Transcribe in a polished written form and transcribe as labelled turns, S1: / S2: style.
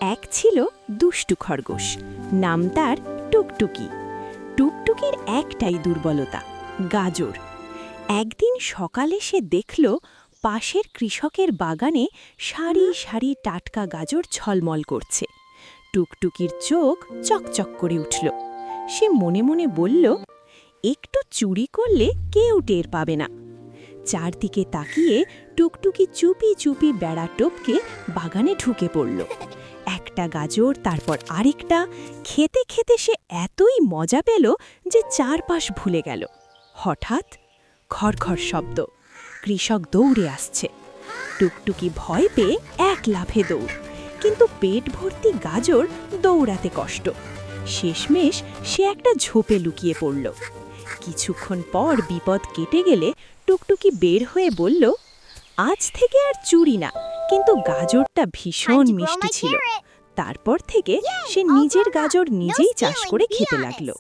S1: এক ছিল দুষ্টু খরগোশ, নাম তার টুকটুকি। টুকটুকির একটাই দুর্বলতা, গাজর। একদিন সকালে সে দেখল পাশের কৃষকের বাগানে সারি সারি টাটকা গাজর ঝলমল করছে। টুকটুকির চোখ চকচক করে উঠল। সে মনে মনে বলল, একটু চুরি করলে কেউ টের পাবে না। চারদিকে তাকিয়ে টুকটুকি চুপি চুপি বেড়া টপকে বাগানে ঢুকে পড়ল। একটা গাজর, তারপর আরেকটা। খেতে খেতে সে এতই মজা পেল যে চারপাশ ভুলে গেল। হঠাৎ খড়খড় শব্দ, কৃষক দৌড়ে আসছে। টুকটুকি ভয় পেয়ে এক লাফে দৌড়, কিন্তু পেট ভর্তি গাজর দৌড়াতে কষ্ট। শেষমেশ সে একটা ঝোপে লুকিয়ে পড়ল। কিছুক্ষণ পর বিপদ কেটে গেলে টুকটুকি বের হয়ে বলল, আজ থেকে আর চুরি না, কিন্তু গাজরটা ভীষণ মিষ্টি ছিল। তারপর থেকে সে নিজের গাজর নিজেই চাষ করে খেতে লাগলো।